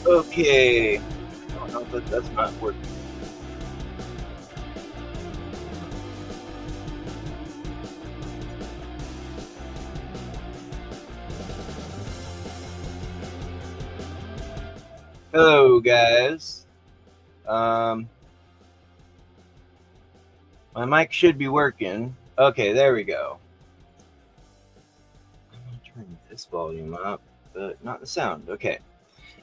Okay. Oh, no, that's not working. Hello, guys. Um, my mic should be working. Okay, there we go. I'm gonna turn this volume up, but not the sound. Okay.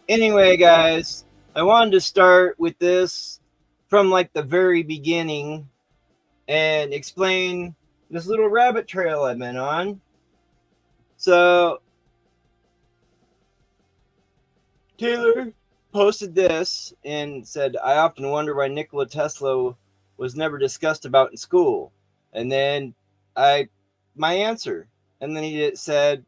Anyway, guys, I wanted to start with this from like the very beginning and explain this little rabbit trail I've been on. So, Taylor posted this and said, I often wonder why Nikola Tesla was never discussed about in school. And then my answer. And then he said,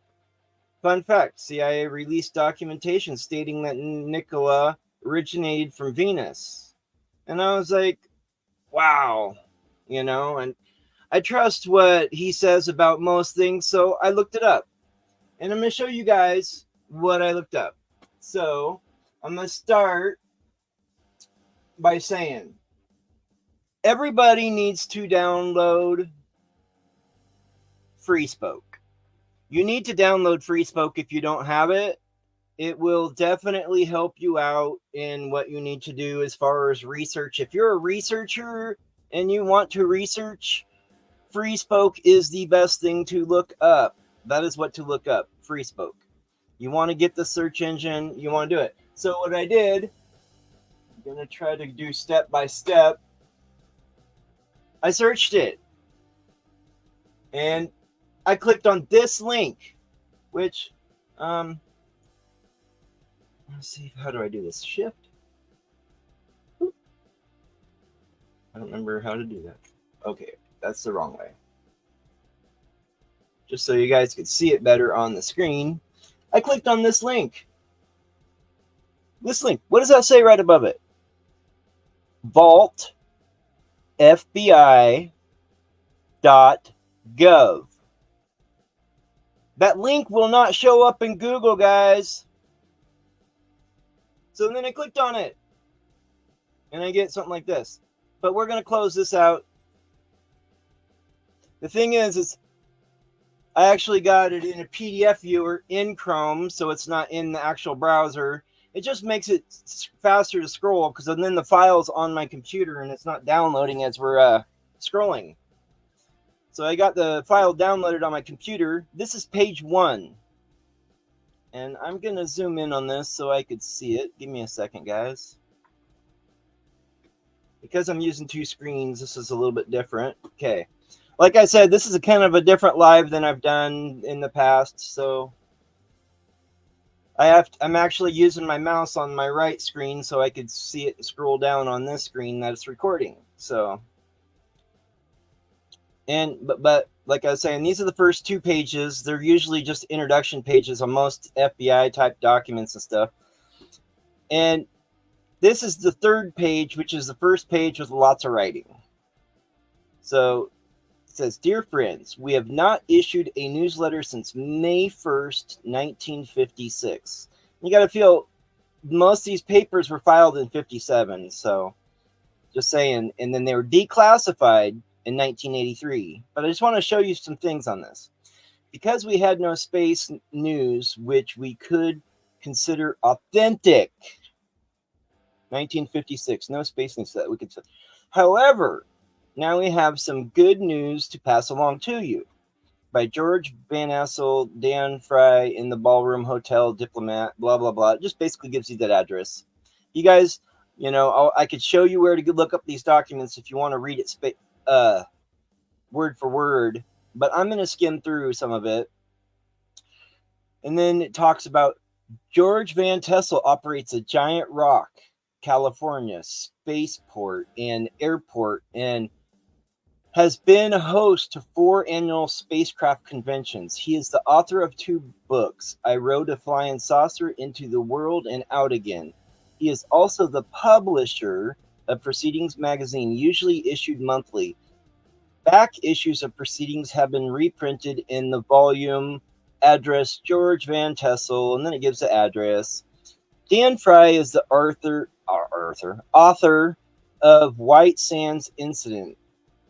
fun fact, CIA released documentation stating that Nikola originated from Venus. And I was like, wow, and I trust what he says about most things. So I looked it up. And I'm going to show you guys what I looked up. So I'm going to start by saying everybody needs to download FreeSpoke. You need to download FreeSpoke if you don't have it. It will definitely help you out in what you need to do as far as research. If you're a researcher and you want to research, FreeSpoke is the best thing to look up. That is what to look up, FreeSpoke. You want to get the search engine, you want to do it. So what I did, I'm going to try to do step by step. I searched it. And I clicked on this link, which, let's see, how do I do this? Shift? Oop. I don't remember how to do that. Okay, that's the wrong way. Just so you guys could see it better on the screen, I clicked on this link. This link, what does that say right above it? Vault FBI.gov. That link will not show up in Google, guys. So then I clicked on it. And I get something like this. But we're going to close this out. The thing is I actually got it in a PDF viewer in Chrome, so it's not in the actual browser. It just makes it faster to scroll because then the file's on my computer and it's not downloading as we're scrolling. So I got the file downloaded on my computer. This is page 1. And I'm going to zoom in on this so I could see it. Give me a second, guys. Because I'm using 2 screens, this is a little bit different. Okay. Like I said, this is a kind of a different live than I've done in the past. So I'm actually using my mouse on my right screen so I could see it and scroll down on this screen that it's recording. So, but like I was saying, these are the first 2 pages. They're usually just introduction pages on most FBI type documents and stuff. And this is the 3rd page, which is the first page with lots of writing. So it says, Dear friends, we have not issued a newsletter since May 1st, 1956. You got to feel most of these papers were filed in 57. So just saying. And then they were declassified in 1983. But I just want to show you some things on this. Because we had no space news, which we could consider authentic. 1956, no space news that we could say. However, now we have some good news to pass along to you. By George Van Assel, Dan Fry in the Ballroom Hotel, Diplomat, blah, blah, blah. It just basically gives you that address. You guys, I could show you where to look up these documents if you want to read it word for word. But I'm going to skim through some of it. And then it talks about George Van Tassel operates a Giant Rock, California spaceport and airport and has been a host to 4 annual spacecraft conventions. He is the author of 2 books, I Rode a Flying Saucer into the World and Out Again. He is also the publisher of Proceedings magazine, usually issued monthly. Back issues of Proceedings have been reprinted in the volume address George Van Tassel, and then it gives the address. Dan Fry is the author of White Sands Incident.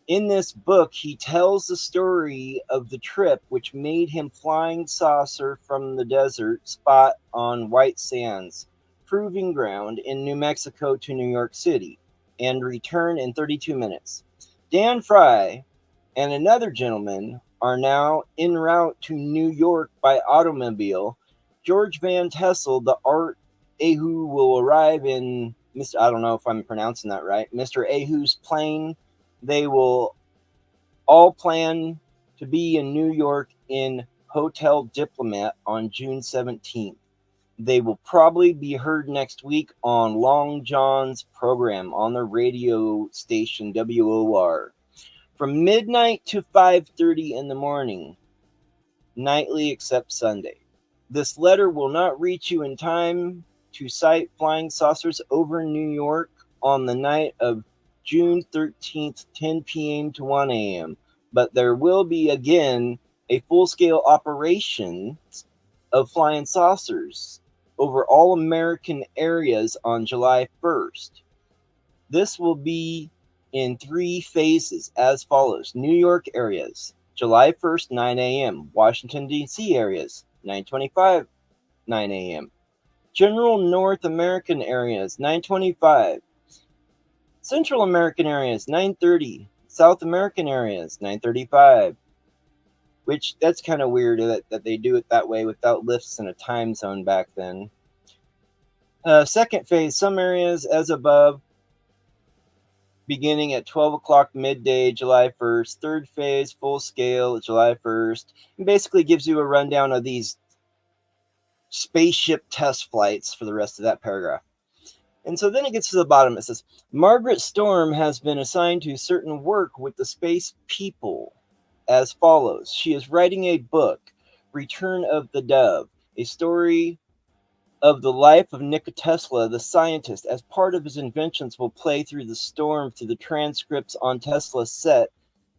In this book, he tells the story of the trip which made him flying saucer from the desert spot on White Sands, proving ground in New Mexico to New York City, and return in 32 minutes. Dan Fry and another gentleman are now en route to New York by automobile. George Van Tessel, the art Ahu, will arrive in I don't know if I'm pronouncing that right, Mr. Ahu's plane. They will all plan to be in New York in Hotel Diplomat on June 17th. They will probably be heard next week on Long John's program on the radio station WOR from midnight to 5:30 in the morning, nightly except Sunday. This letter will not reach you in time to sight flying saucers over New York on the night of June 13th, 10 p.m. to 1 a.m., but there will be again a full-scale operation of flying saucers over all American areas on July 1st. This will be in 3 phases as follows. New York areas, July 1st, 9 a.m. Washington, D.C. areas, 9:25, 9 a.m. General North American areas, 9:25. Central American areas, 9:30. South American areas, 9:35. Which, that's kind of weird that they do it that way without lifts in a time zone back then. Second phase, some areas as above, beginning at 12 o'clock midday, July 1st. Third phase, full scale, July 1st. And basically gives you a rundown of these spaceship test flights for the rest of that paragraph. And so then it gets to the bottom. It says, Margaret Storm has been assigned to certain work with the space people as follows. She is writing a book, Return of the Dove, a story of the life of Nikola Tesla, the scientist. As part of his inventions will play through the storm through the transcripts on Tesla's set,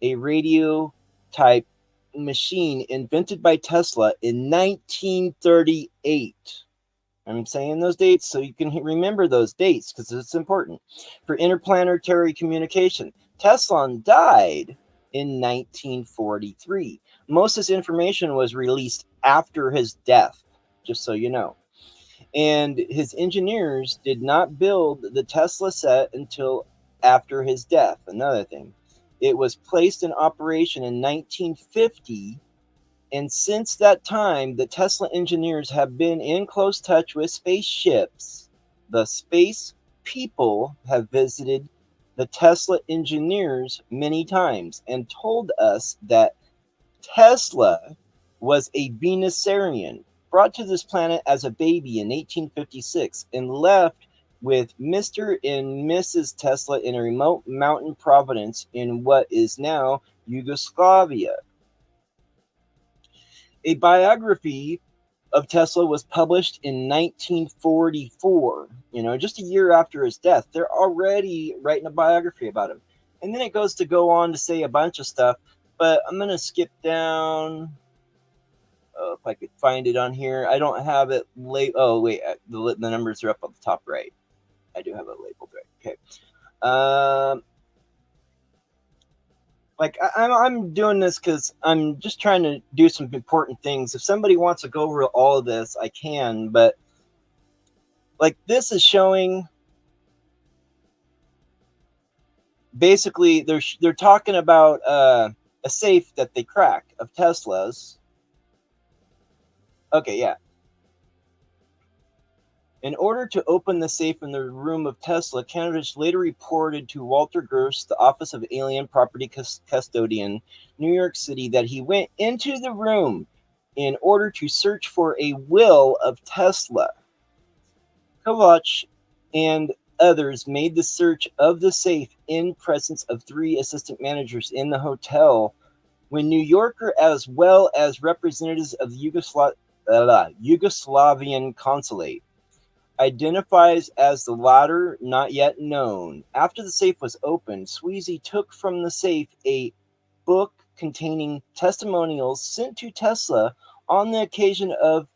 a radio type machine invented by Tesla in 1938. I'm saying those dates so you can remember those dates because it's important. For interplanetary communication. Tesla died in 1943. Most of this information was released after his death, just so you know. And his engineers did not build the Tesla set until after his death. Another thing. It was placed in operation in 1950. And since that time, the Tesla engineers have been in close touch with spaceships. The space people have visited the Tesla engineers many times and told us that Tesla was a Venusian, brought to this planet as a baby in 1856 and left with Mr. and Mrs. Tesla in a remote mountain province in what is now Yugoslavia. A biography of Tesla was published in 1944, just a year after his death. They're already writing a biography about him. And then it goes to go on to say a bunch of stuff, but I'm going to skip down. If I could find it on here. I don't have it labeled. Oh, wait, the numbers are up on the top right. I do have it labeled right. Okay. I'm doing this because I'm just trying to do some important things. If somebody wants to go over all of this, I can. But this is showing. Basically, they're talking about a safe that they crack of Tesla's. Okay, yeah. In order to open the safe in the room of Tesla, candidates later reported to Walter Gross, the Office of Alien Property Custodian, New York City, that he went into the room in order to search for a will of Tesla. Kovach and others made the search of the safe in presence of 3 assistant managers in the hotel when New Yorker as well as representatives of the Yugoslavian consulate. Identifies as the latter, not yet known. After the safe was opened, Sweezy took from the safe a book containing testimonials sent to Tesla on the occasion of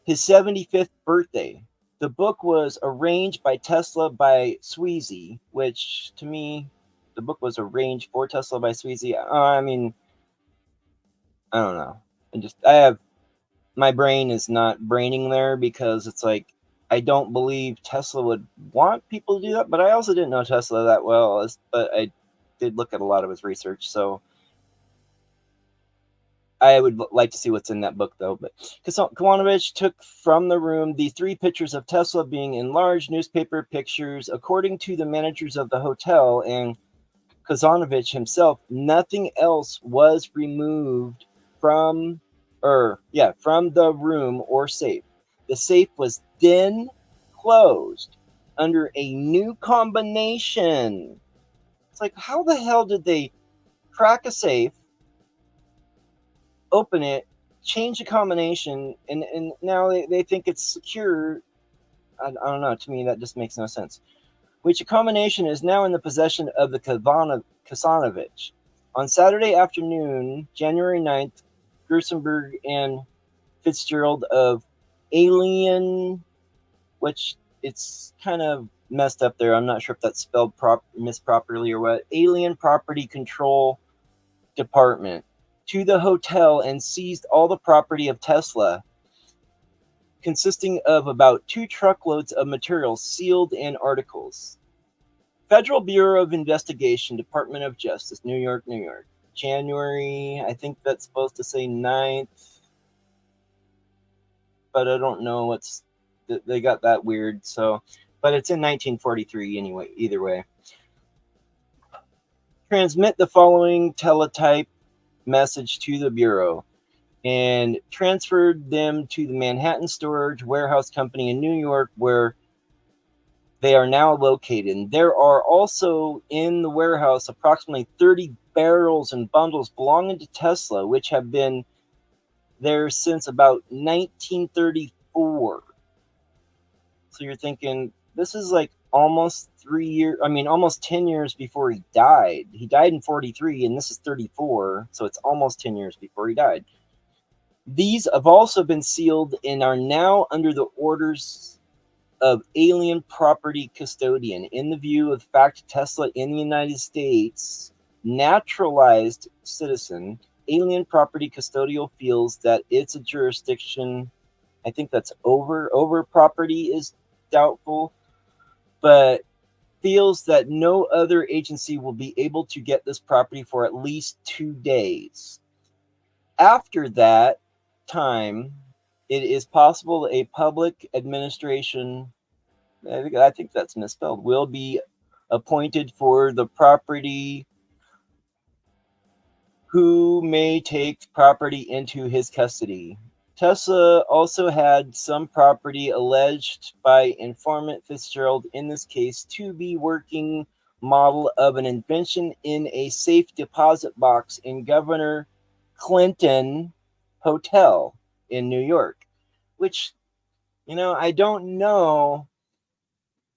his 75th birthday. The book was arranged by Tesla by Sweezy, which to me, the book was arranged for Tesla by Sweezy. I mean, I don't know. I have, my brain is not braining there because it's like, I don't believe Tesla would want people to do that, but I also didn't know Tesla that well, but I did look at a lot of his research, so I would like to see what's in that book, though. But Kovanovich took from the room the 3 pictures of Tesla being enlarged newspaper pictures. According to the managers of the hotel and Kazanovich himself, nothing else was removed from the room or safe. The safe was then closed under a new combination. It's like, how the hell did they crack a safe, open it, change the combination, and now they think it's secure? I don't know. To me, that just makes no sense. Which combination is now in the possession of the Kasanovich. On Saturday afternoon, January 9th, Gerstenberg and Fitzgerald of Alien, which it's kind of messed up there. I'm not sure if that's spelled misproperly or what. Alien Property Control Department to the hotel and seized all the property of Tesla, consisting of about 2 truckloads of materials, sealed and articles. Federal Bureau of Investigation, Department of Justice, New York, New York. January, I think that's supposed to say 9th, but I don't know what's, they got that weird, so, but it's in 1943 anyway, either way. Transmit the following teletype message to the Bureau, and transferred them to the Manhattan Storage Warehouse Company in New York, where they are now located. And there are also in the warehouse approximately 30 barrels and bundles belonging to Tesla, which have been there since about 1934. So you're thinking, this is like almost 10 years before he died. He died in 43, and this is 34, so it's almost 10 years before he died. These have also been sealed and are now under the orders of alien property custodian. In the view of the fact Tesla in the United States, naturalized citizen, alien property custodial feels that it's a jurisdiction, I think that's over property is doubtful, but feels that no other agency will be able to get this property for at least 2 days. After that time, it is possible a public administration, I think that's misspelled, will be appointed for the property, who may take property into his custody. Tesla also had some property alleged by informant Fitzgerald in this case to be working model of an invention in a safe deposit box in Governor Clinton Hotel in New York, which, I don't know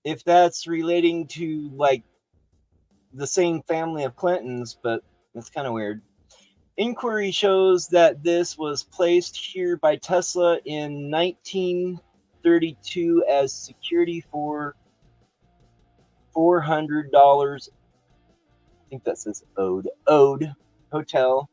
if that's relating to like the same family of Clintons, but it's kind of weird. Inquiry shows that this was placed here by Tesla in 1932 as security for $400. I think that says owed hotel.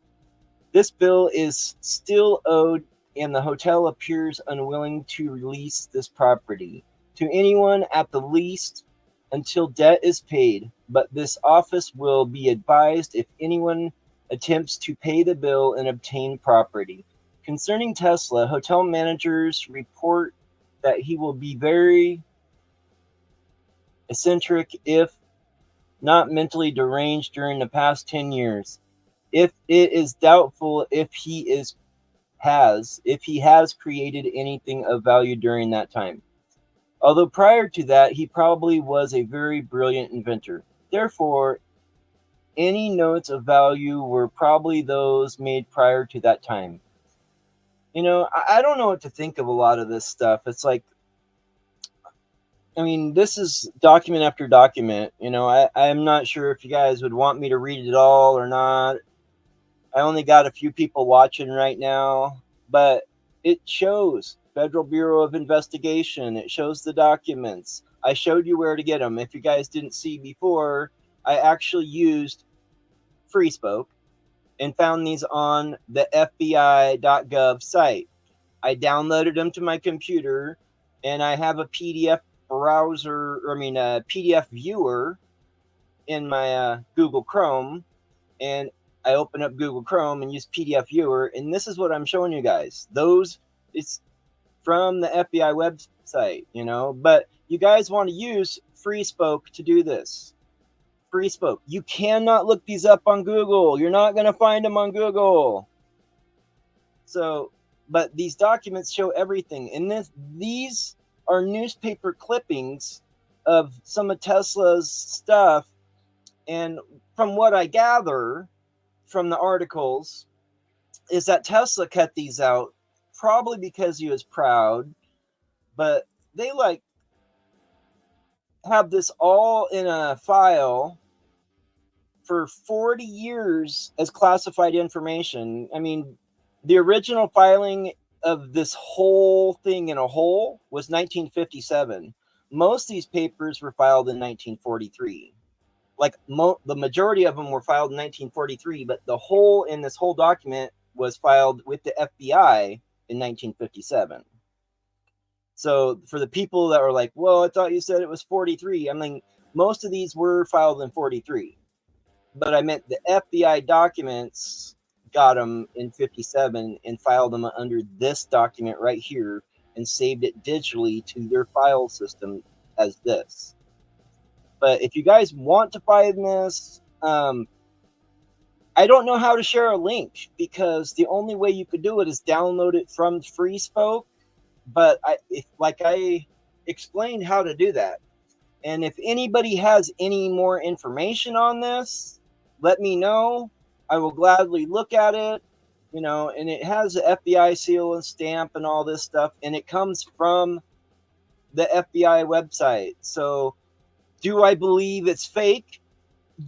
This bill is still owed, and the hotel appears unwilling to release this property to anyone at the least until debt is paid. But this office will be advised if anyone attempts to pay the bill and obtain property. Concerning Tesla, hotel managers report that he will be very eccentric, if not mentally deranged, during the past 10 years. If it is doubtful if he has created anything of value during that time. Although prior to that, he probably was a very brilliant inventor. Therefore, any notes of value were probably those made prior to that time. I don't know what to think of a lot of this stuff. It's like, this is document after document. I'm not sure if you guys would want me to read it all or not. I only got a few people watching right now, but it shows Federal Bureau of Investigation. It shows the documents. I showed you where to get them. If you guys didn't see before, I actually used FreeSpoke and found these on the FBI.gov site. I downloaded them to my computer, and I have a PDF browser, a PDF viewer in my Google Chrome, and I open up Google Chrome and use PDF viewer, and this is what I'm showing you guys. It's from the FBI website, but you guys want to use FreeSpoke to do this. FreeSpoke. You cannot look these up on Google. You're not going to find them on Google. So, but these documents show everything. And these are newspaper clippings of some of Tesla's stuff. And from what I gather from the articles is that Tesla cut these out probably because he was proud, but they have this all in a file for 40 years as classified information. I mean, the original filing of this whole thing in a whole was 1957. Most of these papers were filed in 1943. The majority of them were filed in 1943, but the whole in this whole document was filed with the FBI in 1957. So for the people that were like, well, I thought you said it was 43. I mean, most of these were filed in 43. But I meant the FBI documents got them in 57 and filed them under this document right here and saved it digitally to their file system as this. But if you guys want to find this, I don't know how to share a link because the only way you could do it is download it from FreeSpoke. But I explained how to do that. And if anybody has any more information on this, let me know. I will gladly look at it, and it has the FBI seal and stamp and all this stuff, and it comes from the FBI website. So do I believe it's fake?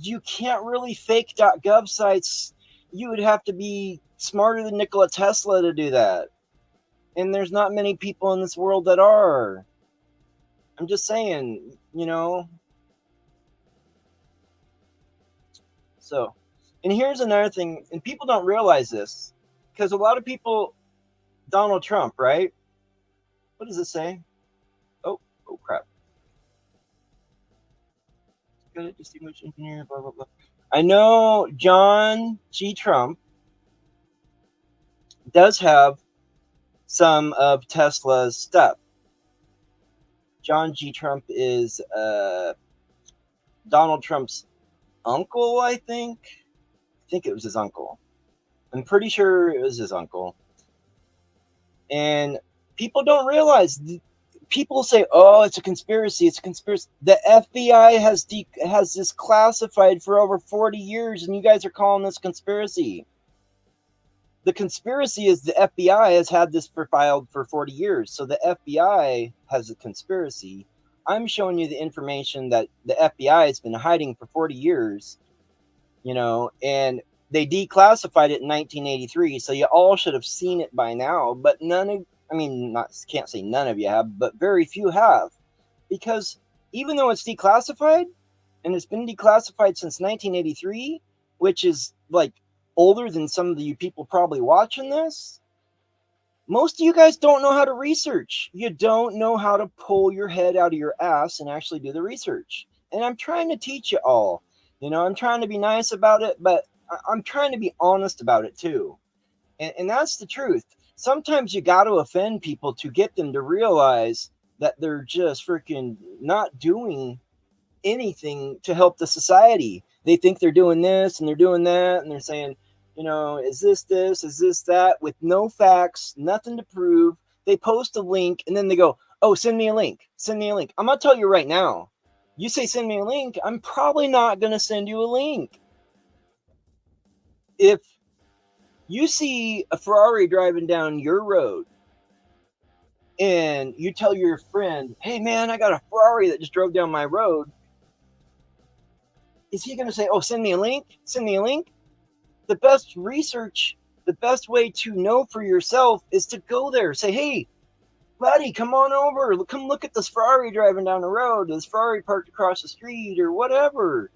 You can't really fake .gov sites. You would have to be smarter than Nikola Tesla to do that. And there's not many people in this world that are. I'm just saying, So, and here's another thing, and people don't realize this, because a lot of people, Donald Trump, right? What does it say? Oh crap. Good distinguished engineer, blah, blah, blah. I know John G. Trump does have some of Tesla's stuff. John G. Trump is Donald Trump's uncle, I think it was his uncle. I'm pretty sure it was his uncle. And people don't realize. People say, "Oh, it's a conspiracy. It's a conspiracy." The FBI has this classified for over 40 years, and you guys are calling this conspiracy. The conspiracy is the FBI has had this filed for 40 years, so the FBI has a conspiracy. I'm showing you the information that the FBI has been hiding for 40 years, and they declassified it in 1983. So you all should have seen it by now, but can't say none of you have, but very few have, because even though it's declassified and it's been declassified since 1983, which is older than some of you people probably watching this, most of you guys don't know how to research. You don't know how to pull your head out of your ass and actually do the research. And I'm trying to teach you all. I'm trying to be nice about it, but I'm trying to be honest about it too. And that's the truth. Sometimes you got to offend people to get them to realize that they're just freaking not doing anything to help the society. They think they're doing this and they're doing that, and they're saying, is this, is this that, with no facts, nothing to prove. They post a link and then they go, oh, send me a link. Send me a link. I'm going to tell you right now, you say send me a link, I'm probably not going to send you a link. If you see a Ferrari driving down your road and you tell your friend, hey man, I got a Ferrari that just drove down my road, is he going to say, oh, send me a link? Send me a link? The best research, the best way to know for yourself is to go there. Say, hey, buddy, come on over. Come look at this Ferrari driving down the road, this Ferrari parked across the street, or whatever.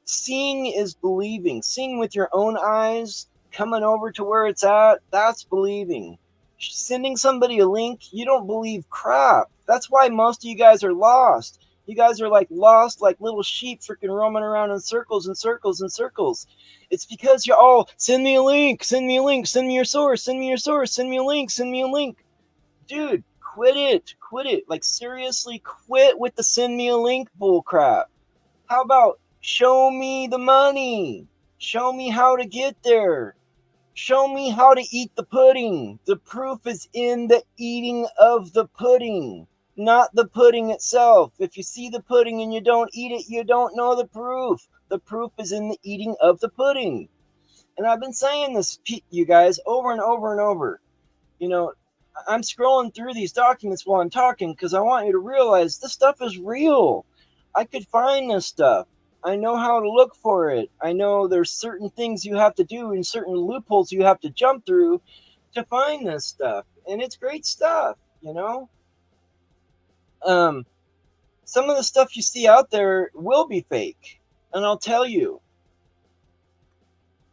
Seeing is believing. Seeing with your own eyes, coming over to where it's at, that's believing. Sending somebody a link, you don't believe crap. That's why most of you guys are lost. You guys are like lost, like little sheep freaking roaming around in circles and circles and circles. It's because you're all, send me a link, send me a link, send me your source, send me your source, send me a link, send me a link. Dude, quit it. Quit it. Like, seriously, quit with the send me a link bull crap. How about show me the money? Show me how to get there. Show me how to eat the pudding. The proof is in the eating of the pudding, not the pudding itself. If you see the pudding and you don't eat it, you don't know the proof. The proof is in the eating of the pudding. And I've been saying this, you guys, over and over and over. You know, I'm scrolling through these documents while I'm talking because I want you to realize this stuff is real. I could find this stuff. I know how to look for it. I know there's certain things you have to do and certain loopholes you have to jump through to find this stuff. And it's great stuff, you know? Some of the stuff you see out there will be fake. And I'll tell you,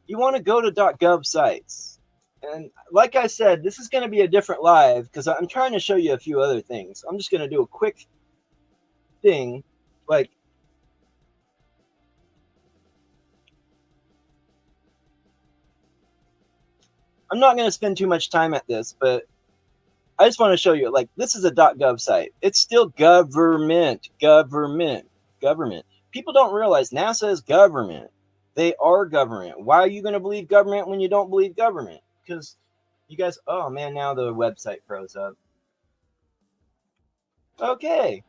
you want to go to .gov sites. And like I said, this is going to be a different live because I'm trying to show you a few other things. I'm just going to do a quick thing. Like, I'm not going to spend too much time at this, but I just want to show you, like, this is a .gov site. It's still government. People don't realize NASA is government. They are government. Why are you going to believe government when you don't believe government? Because you guys, oh man, now the website froze up. Okay.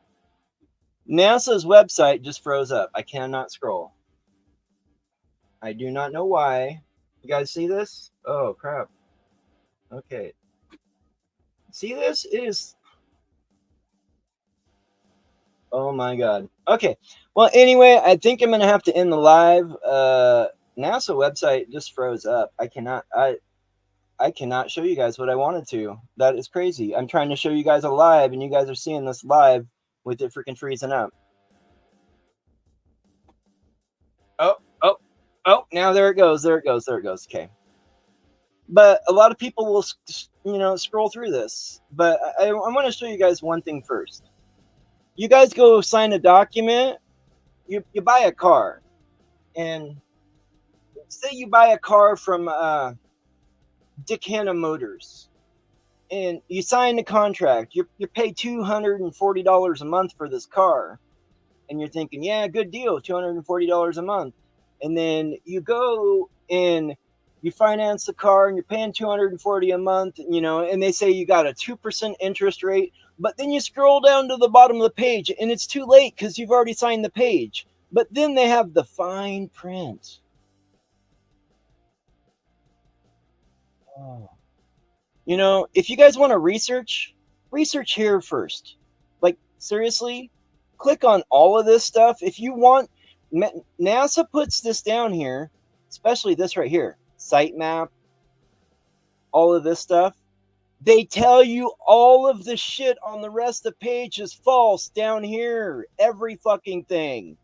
NASA's website just froze up. I cannot scroll. I do not know why. You guys see this? Oh, crap. Okay. See this? It is... Oh, my God. Okay. Well, anyway, I think I'm going to have to end the live. NASA website just froze up. I cannot show you guys what I wanted to. That is crazy. I'm trying to show you guys a live, and you guys are seeing this live with it freaking freezing up. Oh, now there it goes. Okay. But a lot of people will, scroll through this. But I want to show you guys one thing first. You guys go sign a document. You buy a car. And say you buy a car from Dick Hanna Motors. And you sign the contract. You pay $240 a month for this car. And you're thinking, yeah, good deal, $240 a month. And then you go and you finance the car and you're paying $240 a month, and they say you got a 2% interest rate. But then you scroll down to the bottom of the page and it's too late because you've already signed the page. But then they have the fine print. Oh. If you guys want to research here first. Like, seriously, click on all of this stuff. If you want, NASA puts this down here, especially this right here, sitemap, all of this stuff. They tell you all of the shit on the rest of the page is false down here. Every fucking thing.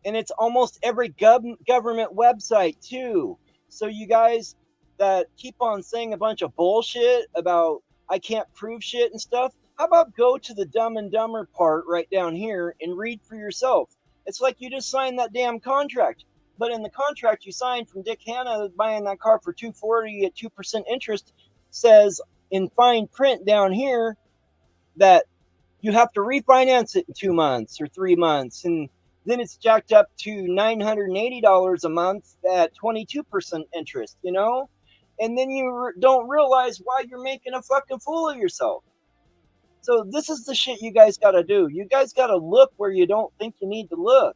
And it's almost every government website too. So you guys that keep on saying a bunch of bullshit about I can't prove shit and stuff, how about go to the Dumb and Dumber part right down here and read for yourself? It's like you just signed that damn contract. But in the contract you signed from Dick Hanna buying that car for $240 at 2% interest says in fine print down here that you have to refinance it in 2 months or 3 months. And then it's jacked up to $980 a month at 22% interest, And then you don't realize why you're making a fucking fool of yourself. So this is the shit you guys got to do. You guys got to look where you don't think you need to look.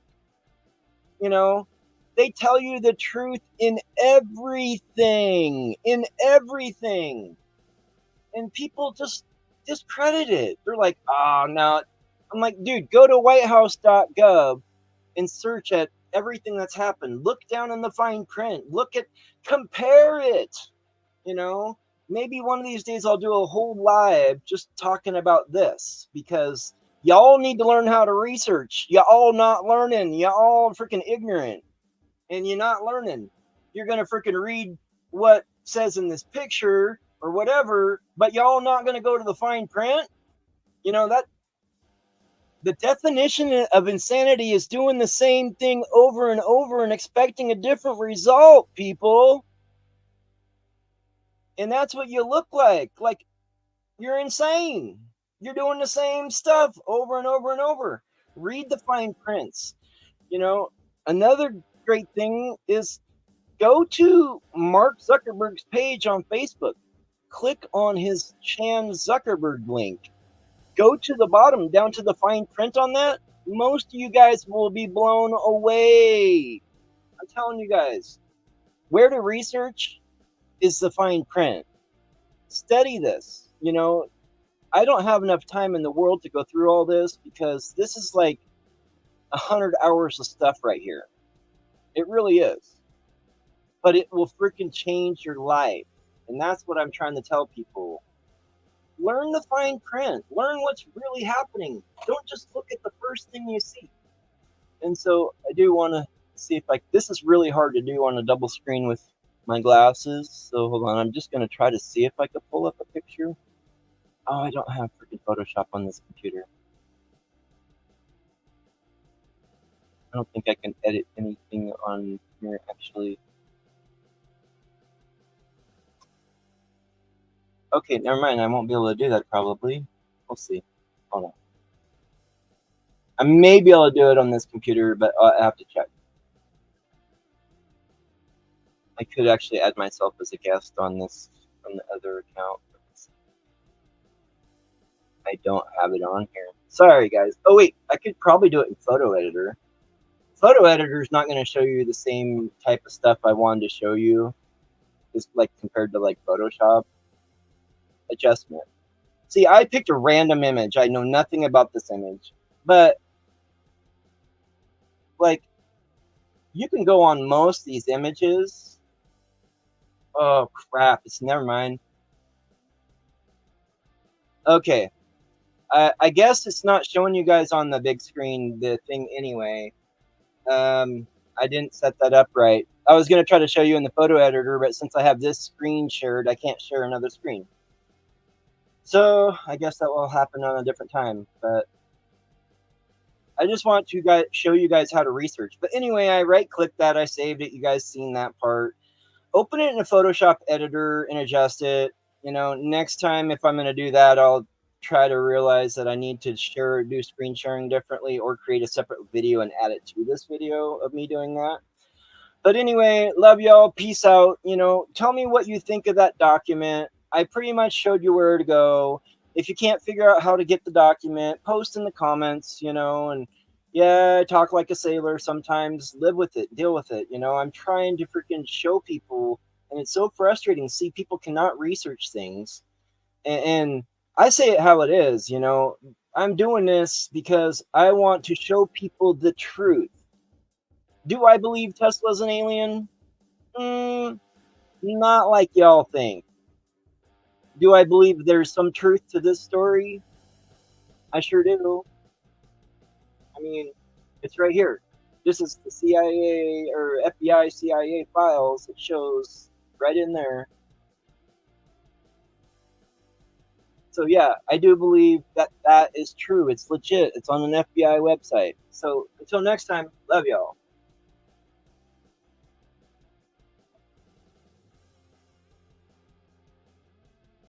They tell you the truth in everything. And people just discredit it. They're like, oh, no. I'm like, dude, go to whitehouse.gov and search at everything that's happened. Look down in the fine print. Compare it. maybe one of these days I'll do a whole live just talking about this, because y'all need to learn how to research. Y'all not learning. Y'all freaking ignorant, and you're not learning. You're gonna freaking read what says in this picture or whatever, but y'all not gonna go to the fine print. That the definition of insanity is doing the same thing over and over and expecting a different result, people. And that's what you look like. Like, you're insane. You're doing the same stuff over and over and over. Read the fine prints. Another great thing is go to Mark Zuckerberg's page on Facebook. Click on his Chan Zuckerberg link. Go to the bottom, down to the fine print on that. Most of you guys will be blown away. I'm telling you guys, where to research is the fine print. Study this. I don't have enough time in the world to go through all this, because this is like 100 hours of stuff right here. It really is. But it will freaking change your life. And that's what I'm trying to tell people. Learn the fine print. Learn what's really happening. Don't just look at the first thing you see. And so I do want to see if this is really hard to do on a double screen with my glasses. So hold on. I'm just going to try to see if I can pull up a picture. Oh, I don't have freaking Photoshop on this computer. I don't think I can edit anything on here, actually. Okay, never mind. I won't be able to do that, probably. We'll see. Hold on. I may be able to do it on this computer, but I have to check. I could actually add myself as a guest on this from the other account. I don't have it on here. Sorry, guys. Oh, wait. I could probably do it in Photo Editor. Photo Editor is not going to show you the same type of stuff I wanted to show you, just compared to Photoshop. Adjustment. See, I picked a random image. I know nothing about this image, but you can go on most of these images. Oh crap! Never mind. Okay, I guess it's not showing you guys on the big screen the thing anyway. I didn't set that up right. I was going to try to show you in the photo editor, but since I have this screen shared, I can't share another screen. So I guess that will happen on a different time. But I just want to show you guys how to research. But anyway, I right-clicked that. I saved it. You guys seen that part. Open it in a Photoshop editor and adjust it. Next time if I'm going to do that, I'll try to realize that I need to do screen sharing differently, or create a separate video and add it to this video of me doing that. But anyway, love y'all. Peace out. Tell me what you think of that document. I pretty much showed you where to go. If you can't figure out how to get the document, post in the comments, and yeah, I talk like a sailor sometimes. Live with it, deal with it. I'm trying to freaking show people, and it's so frustrating to see people cannot research things. And I say it how it is, I'm doing this because I want to show people the truth. Do I believe Tesla's an alien? Not like y'all think. Do I believe there's some truth to this story? I sure do. I mean, it's right here. This is the CIA or FBI CIA files. It shows right in there. So yeah, I do believe that is true. It's legit. It's on an FBI website. So until next time, love y'all.